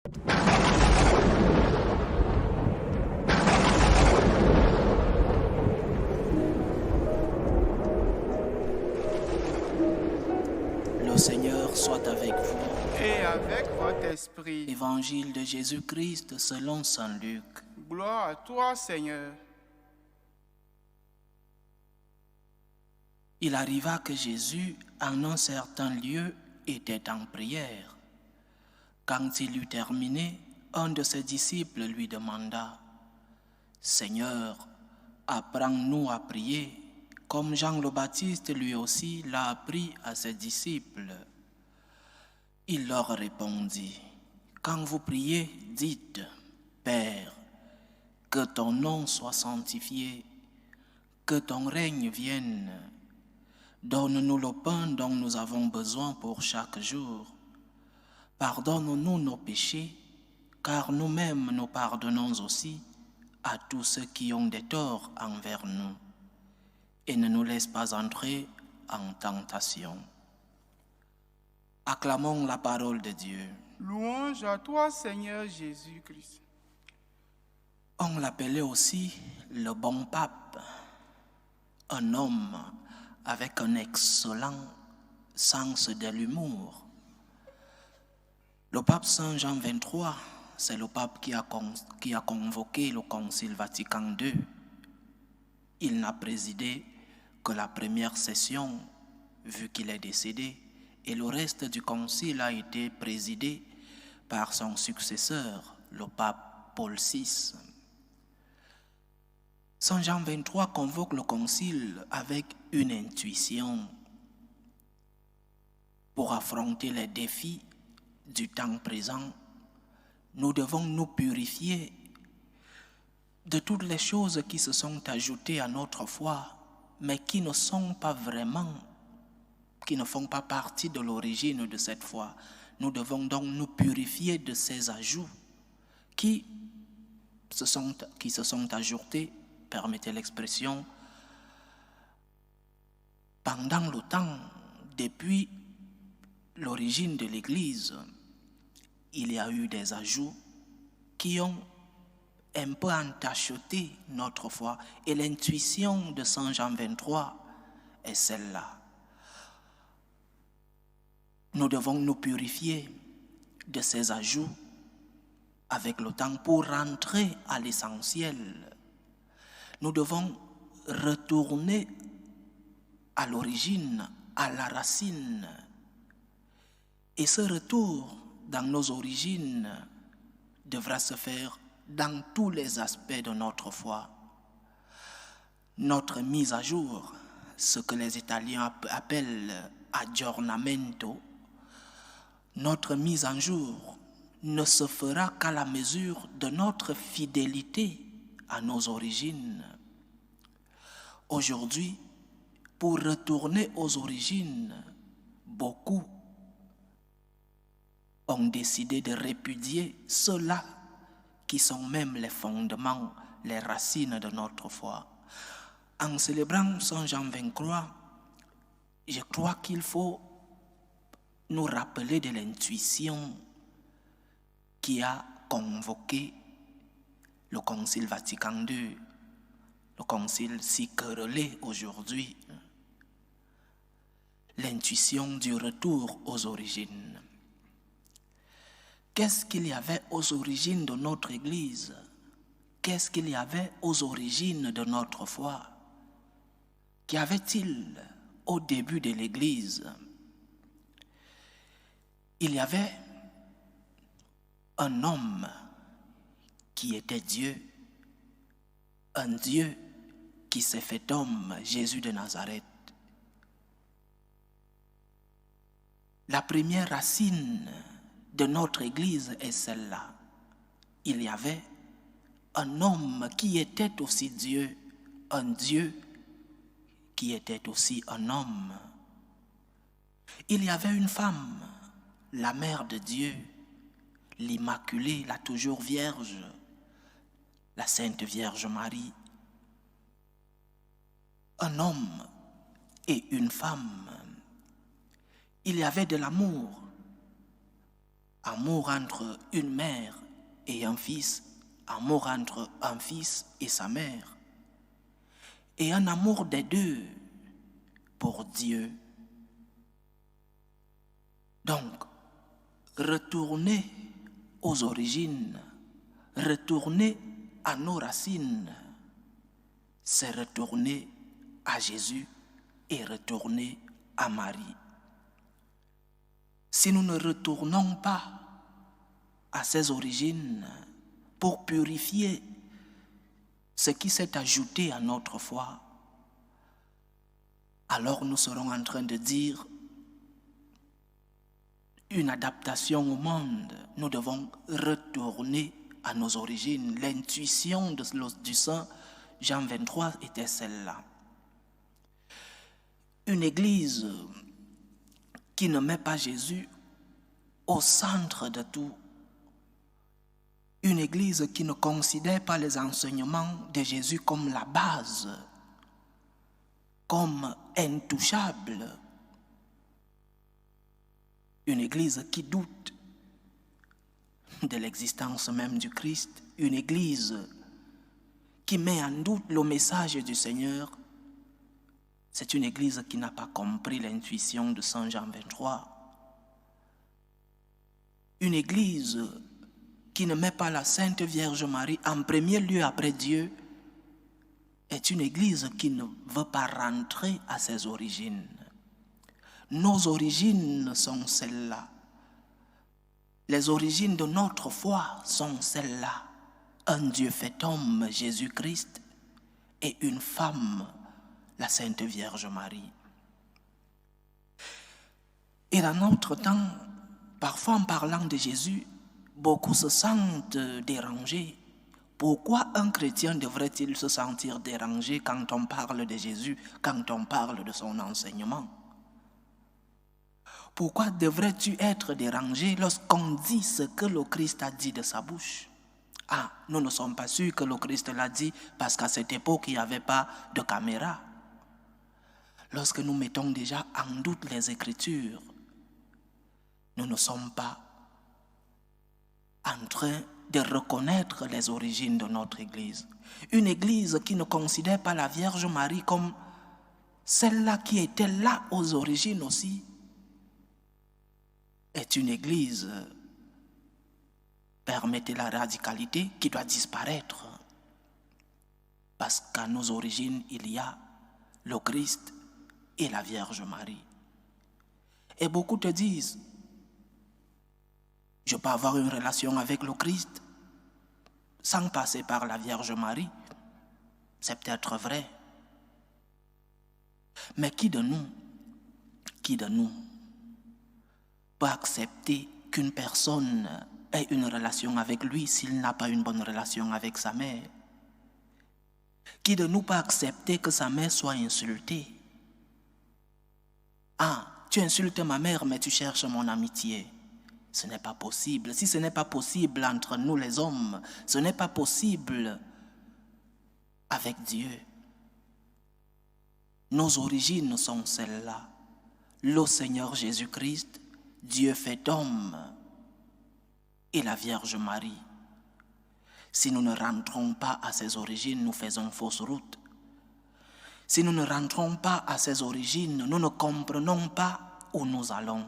Le Seigneur soit avec vous. Et avec votre esprit. Évangile de Jésus-Christ selon saint Luc. Gloire à toi, Seigneur. Il arriva que Jésus, en un certain lieu, était en prière. Quand il eut terminé, un de ses disciples lui demanda « Seigneur, apprends-nous à prier, comme Jean le Baptiste lui aussi l'a appris à ses disciples. » Il leur répondit « Quand vous priez, dites « Père, que ton nom soit sanctifié, que ton règne vienne. Donne-nous le pain dont nous avons besoin pour chaque jour. Pardonne-nous nos péchés, car nous-mêmes nous pardonnons aussi à tous ceux qui ont des torts envers nous. Et ne nous laisse pas entrer en tentation. » Acclamons la parole de Dieu. Louange à toi, Seigneur Jésus-Christ. On l'appelait aussi le bon pape, un homme avec un excellent sens de l'humour. Le pape Saint Jean XXIII, c'est le pape qui a convoqué le Concile Vatican II. Il n'a présidé que la première session, vu qu'il est décédé, et le reste du concile a été présidé par son successeur, le pape Paul VI. Saint Jean XXIII convoque le concile avec une intuition pour affronter les défis du temps présent. Nous devons nous purifier de toutes les choses qui se sont ajoutées à notre foi, mais qui ne sont pas vraiment, qui ne font pas partie de l'origine de cette foi. Nous devons donc nous purifier de ces ajouts qui se sont ajoutés, permettez l'expression, pendant le temps, depuis l'origine de l'Église. Il y a eu des ajouts qui ont un peu entacheté notre foi. Et l'intuition de Saint Jean XXIII est celle-là. Nous devons nous purifier de ces ajouts avec le temps pour rentrer à l'essentiel. Nous devons retourner à l'origine, à la racine. Et ce retour dans nos origines devra se faire dans tous les aspects de notre foi. Notre mise à jour, ce que les Italiens appellent aggiornamento, notre mise en jour ne se fera qu'à la mesure de notre fidélité à nos origines. Aujourd'hui, pour retourner aux origines, beaucoup ont décidé de répudier ceux-là qui sont même les fondements, les racines de notre foi. En célébrant Saint Jean XXIII, je crois qu'il faut nous rappeler de l'intuition qui a convoqué le Concile Vatican II, le concile si querellé aujourd'hui, l'intuition du retour aux origines. Qu'est-ce qu'il y avait aux origines de notre Église? Qu'est-ce qu'il y avait aux origines de notre foi? Qu'y avait-il au début de l'Église? Il y avait un homme qui était Dieu, un Dieu qui s'est fait homme, Jésus de Nazareth. La première racine de notre Église est celle-là. Il y avait un homme qui était aussi Dieu, un Dieu qui était aussi un homme. Il y avait une femme, la mère de Dieu, l'Immaculée, la toujours Vierge, la Sainte Vierge Marie. Un homme et une femme. Il y avait de l'amour. amour entre une mère et un fils, amour entre un fils et sa mère, et un amour des deux pour Dieu. Donc, retourner aux origines, retourner à nos racines, c'est retourner à Jésus et retourner à Marie. Si nous ne retournons pas à ces origines pour purifier ce qui s'est ajouté à notre foi, alors nous serons en train de dire une adaptation au monde. Nous devons retourner à nos origines. L'intuition du Saint Jean 23 était celle-là. Une église qui ne met pas Jésus au centre de tout. Une église qui ne considère pas les enseignements de Jésus comme la base, comme intouchable. Une église qui doute de l'existence même du Christ. Une église qui met en doute le message du Seigneur. C'est une église qui n'a pas compris l'intuition de Saint Jean 23. Une église qui ne met pas la Sainte Vierge Marie en premier lieu après Dieu est une église qui ne veut pas rentrer à ses origines. Nos origines sont celles-là. Les origines de notre foi sont celles-là. Un Dieu fait homme, Jésus-Christ, et une femme, la Sainte Vierge Marie. Et dans notre temps, parfois en parlant de Jésus, beaucoup se sentent dérangés. Pourquoi un chrétien devrait-il se sentir dérangé quand on parle de Jésus, quand on parle de son enseignement? Pourquoi devrais-tu être dérangé lorsqu'on dit ce que le Christ a dit de sa bouche? Ah, nous ne sommes pas sûrs que le Christ l'a dit parce qu'à cette époque, il n'y avait pas de caméra. Lorsque nous mettons déjà en doute les Écritures, nous ne sommes pas en train de reconnaître les origines de notre Église. Une Église qui ne considère pas la Vierge Marie comme celle-là qui était là aux origines aussi, est une Église, permettez la radicalité, qui doit disparaître. Parce qu'à nos origines, il y a le Christ et la Vierge Marie. Et beaucoup te disent, je peux avoir une relation avec le Christ sans passer par la Vierge Marie. C'est peut-être vrai. Mais qui de nous peut accepter qu'une personne ait une relation avec lui s'il n'a pas une bonne relation avec sa mère? Qui de nous peut accepter que sa mère soit insultée? Ah, tu insultes ma mère, mais tu cherches mon amitié. Ce n'est pas possible. Si ce n'est pas possible entre nous les hommes, ce n'est pas possible avec Dieu. Nos origines sont celles-là. Le Seigneur Jésus-Christ, Dieu fait homme, et la Vierge Marie. Si nous ne rentrons pas à ses origines, nous faisons fausse route. Si nous ne rentrons pas à ses origines, nous ne comprenons pas où nous allons.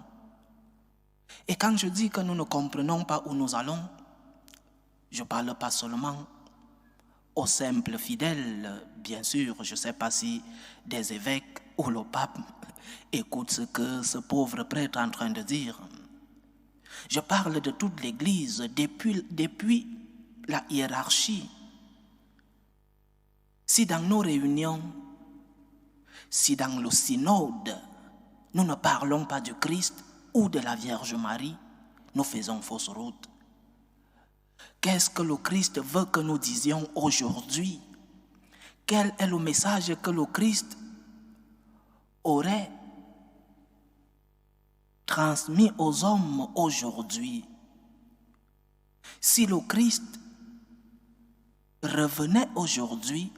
Et quand je dis que nous ne comprenons pas où nous allons, je ne parle pas seulement aux simples fidèles. Bien sûr, je ne sais pas si des évêques ou le pape écoutent ce que ce pauvre prêtre est en train de dire. Je parle de toute l'Église depuis la hiérarchie. Si dans nos réunions, si dans le synode, nous ne parlons pas du Christ ou de la Vierge Marie, nous faisons fausse route. Qu'est-ce que le Christ veut que nous disions aujourd'hui? Quel est le message que le Christ aurait transmis aux hommes aujourd'hui? Si le Christ revenait aujourd'hui,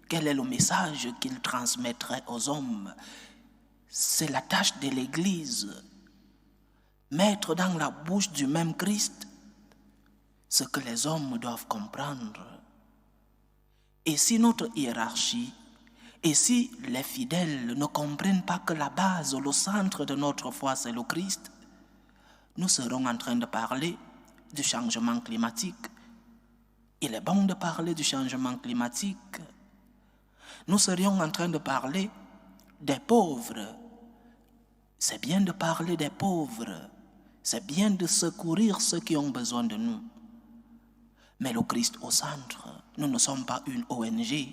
quel est le message qu'il transmettrait aux hommes? C'est la tâche de l'Église mettre dans la bouche du même Christ ce que les hommes doivent comprendre. Et si notre hiérarchie, et si les fidèles ne comprennent pas que la base, le centre de notre foi, c'est le Christ, nous serons en train de parler du changement climatique. Il est bon de parler du changement climatique. Nous serions en train de parler des pauvres. C'est bien de parler des pauvres. C'est bien de secourir ceux qui ont besoin de nous. Mais le Christ au centre, nous ne sommes pas une ONG.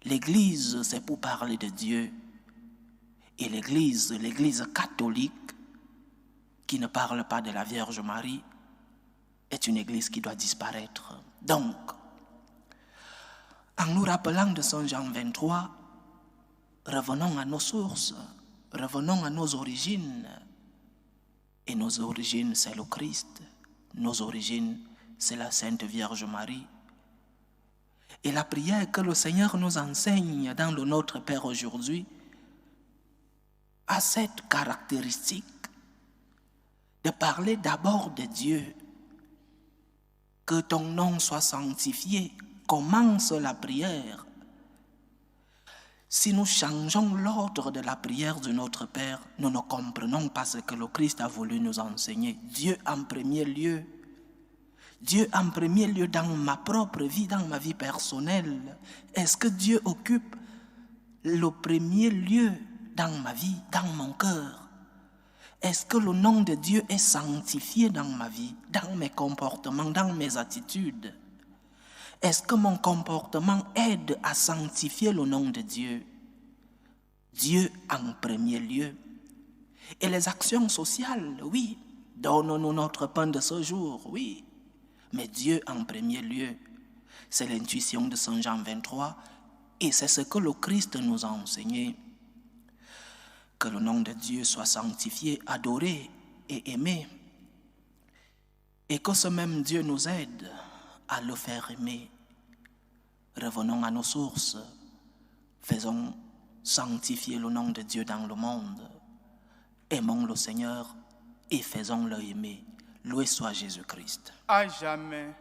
L'Église, c'est pour parler de Dieu. Et l'Église catholique, qui ne parle pas de la Vierge Marie, est une Église qui doit disparaître. Donc, en nous rappelant de Saint Jean 23, revenons à nos sources, revenons à nos origines. Et nos origines, c'est le Christ. Nos origines, c'est la Sainte Vierge Marie. Et la prière que le Seigneur nous enseigne dans le Notre Père aujourd'hui a cette caractéristique de parler d'abord de Dieu. Que ton nom soit sanctifié. Commence la prière. Si nous changeons l'ordre de la prière de notre Père, nous ne comprenons pas ce que le Christ a voulu nous enseigner. Dieu en premier lieu. Dieu en premier lieu dans ma propre vie, dans ma vie personnelle. Est-ce que Dieu occupe le premier lieu dans ma vie, dans mon cœur? Est-ce que le nom de Dieu est sanctifié dans ma vie, dans mes comportements, dans mes attitudes? Est-ce que mon comportement aide à sanctifier le nom de Dieu? Dieu en premier lieu. Et les actions sociales, oui. Donne-nous notre pain de ce jour, oui. Mais Dieu en premier lieu. C'est l'intuition de Saint Jean 23 et c'est ce que le Christ nous a enseigné. Que le nom de Dieu soit sanctifié, adoré et aimé. Et que ce même Dieu nous aide à le faire aimer. Revenons à nos sources. Faisons sanctifier le nom de Dieu dans le monde. Aimons le Seigneur et faisons-le aimer. Loué soit Jésus-Christ. À jamais.